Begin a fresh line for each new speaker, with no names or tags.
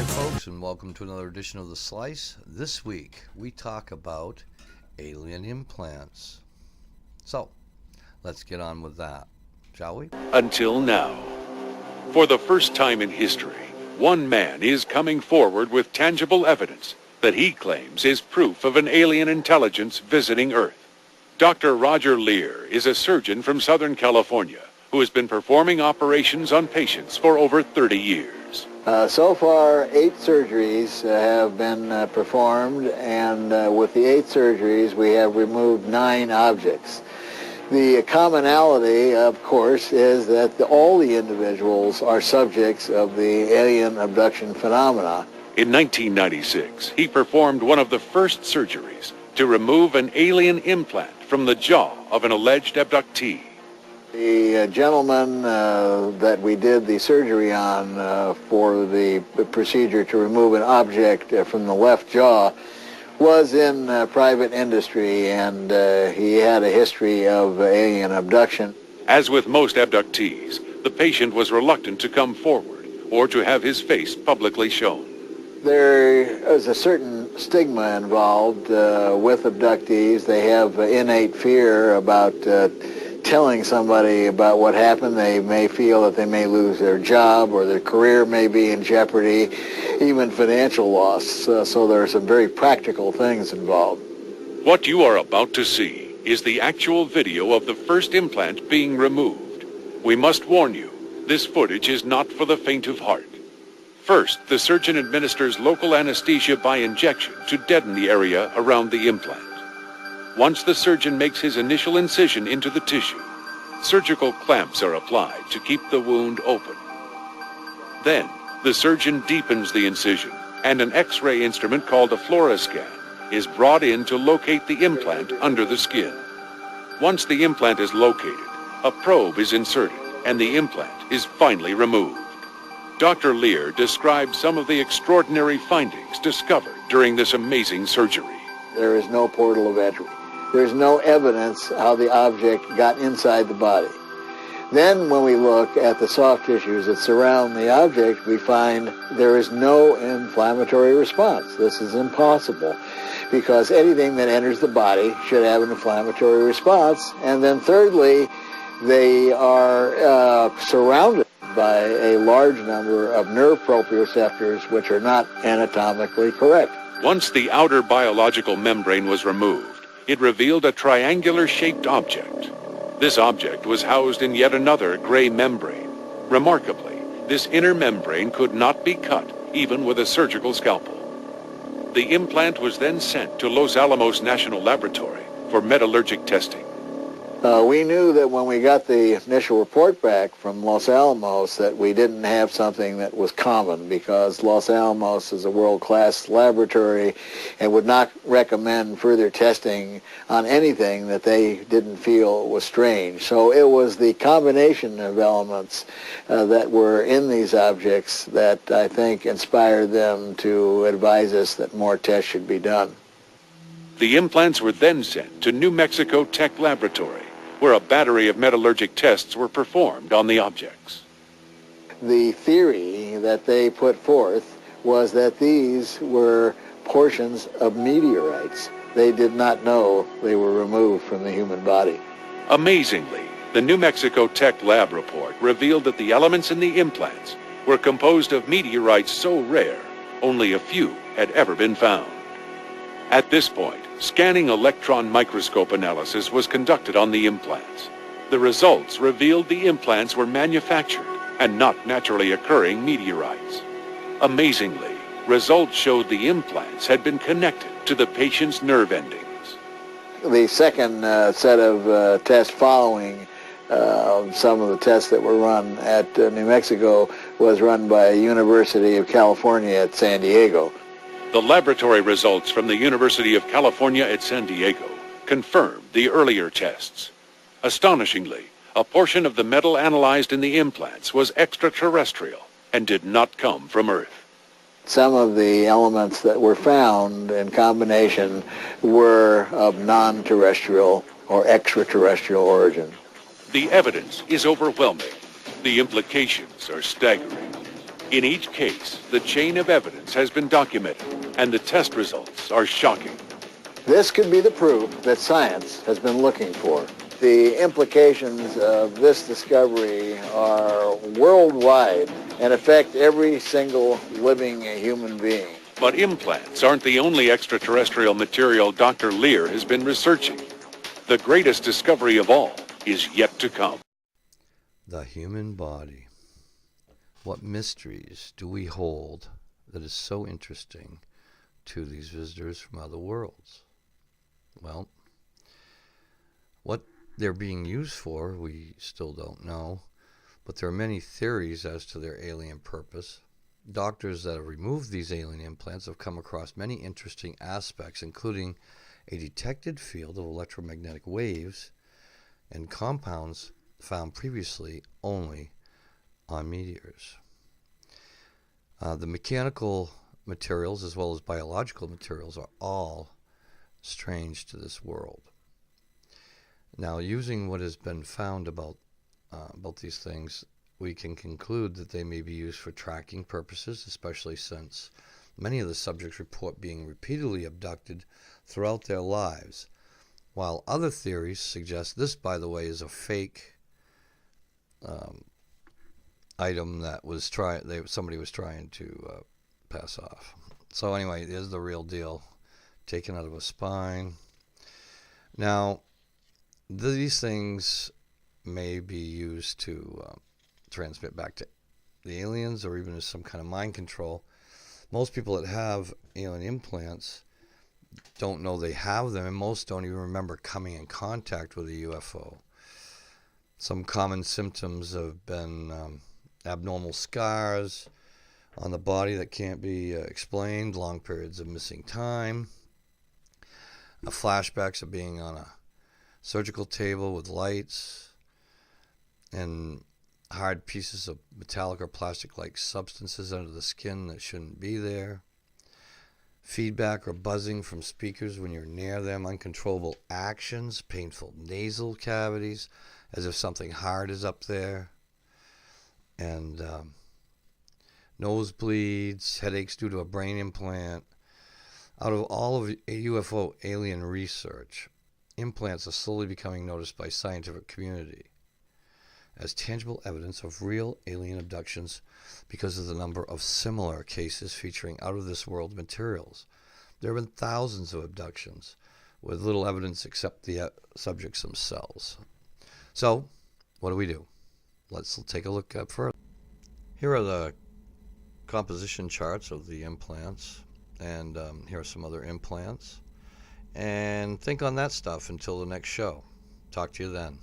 Hi, folks, and welcome to another edition of The Slice. This week, we talk about alien implants. So, let's get on with that, shall we?
Until now. For the first time in history, one man is coming forward with tangible evidence that he claims is proof of an alien intelligence visiting Earth. Dr. Roger Leir is a surgeon from Southern California who has been performing operations on patients for over 30 years.
So far, 8 surgeries have been performed, and with the 8 surgeries, we have removed 9 objects. The commonality, of course, is that all the individuals are subjects of the alien abduction phenomena.
In 1996, he performed one of the first surgeries to remove an alien implant from the jaw of an alleged abductee.
The gentleman that we did the surgery on for the procedure to remove an object from the left jaw was in private industry, and he had a history of alien abduction.
As with most abductees, the patient was reluctant to come forward or to have his face publicly shown.
There is a certain stigma involved with abductees. They have innate fear about telling somebody about what happened. They may feel that they may lose their job or their career may be in jeopardy, even financial loss. So there are some very practical things involved.
What you are about to see is the actual video of the first implant being removed. We must warn you, this footage is not for the faint of heart. First, the surgeon administers local anesthesia by injection to deaden the area around the implant. Once the surgeon makes his initial incision into the tissue, surgical clamps are applied to keep the wound open. Then, the surgeon deepens the incision, and an X-ray instrument called a fluoroscan is brought in to locate the implant under the skin. Once the implant is located, a probe is inserted, and the implant is finally removed. Dr. Leir describes some of the extraordinary findings discovered during this amazing surgery.
There is no portal of entry. There's no evidence how the object got inside the body. Then when we look at the soft tissues that surround the object, we find there is no inflammatory response. This is impossible because anything that enters the body should have an inflammatory response. And then thirdly, they are surrounded by a large number of nerve proprioceptors which are not anatomically correct.
Once the outer biological membrane was removed, it revealed a triangular-shaped object. This object was housed in yet another gray membrane. Remarkably, this inner membrane could not be cut, even with a surgical scalpel. The implant was then sent to Los Alamos National Laboratory for metallurgic testing.
We knew that when we got the initial report back from Los Alamos that we didn't have something that was common, because Los Alamos is a world-class laboratory and would not recommend further testing on anything that they didn't feel was strange. So it was the combination of elements that were in these objects that I think inspired them to advise us that more tests should be done.
The implants were then sent to New Mexico Tech Laboratory, where a battery of metallurgic tests were performed on the objects.
The theory that they put forth was that these were portions of meteorites. They did not know they were removed from the human body.
Amazingly, the New Mexico Tech Lab report revealed that the elements in the implants were composed of meteorites so rare, only a few had ever been found. At this point, scanning electron microscope analysis was conducted on the implants. The results revealed the implants were manufactured and not naturally occurring meteorites. Amazingly, results showed the implants had been connected to the patient's nerve endings.
The second set of tests following some of the tests that were run at New Mexico was run by University of California at San Diego.
The laboratory results from the University of California at San Diego confirmed the earlier tests. Astonishingly, a portion of the metal analyzed in the implants was extraterrestrial and did not come from Earth.
Some of the elements that were found in combination were of non-terrestrial or extraterrestrial origin.
The evidence is overwhelming. The implications are staggering. In each case, the chain of evidence has been documented, and the test results are shocking.
This could be the proof that science has been looking for. The implications of this discovery are worldwide and affect every single living human being.
But implants aren't the only extraterrestrial material Dr. Lear has been researching. The greatest discovery of all is yet to come.
The human body. What mysteries do we hold that is so interesting to these visitors from other worlds? Well, what they're being used for, we still don't know, but there are many theories as to their alien purpose. Doctors that have removed these alien implants have come across many interesting aspects, including a detected field of electromagnetic waves and compounds found previously only on meteors. The mechanical materials as well as biological materials are all strange to this world. Now, using what has been found about these things, we can conclude that they may be used for tracking purposes, especially since many of the subjects report being repeatedly abducted throughout their lives, while other theories suggest this, by the way, is a fake item that was somebody was trying to pass off. So anyway, there's the real deal, taken out of a spine. Now, these things may be used to transmit back to the aliens or even as some kind of mind control. Most people that have alien implants don't know they have them, and most don't even remember coming in contact with a UFO. Some common symptoms have been abnormal scars on the body that can't be explained, long periods of missing time, flashbacks of being on a surgical table with lights, and hard pieces of metallic or plastic-like substances under the skin that shouldn't be there, feedback or buzzing from speakers when you're near them, uncontrollable actions, painful nasal cavities, as if something hard is up there, and nosebleeds, headaches due to a brain implant. Out of all of UFO alien research, implants are slowly becoming noticed by scientific community as tangible evidence of real alien abductions because of the number of similar cases featuring out-of-this-world materials. There have been thousands of abductions with little evidence except the subjects themselves. So, what do? Let's take a look up further. Here are the composition charts of the implants, and here are some other implants. And think on that stuff until the next show. Talk to you then.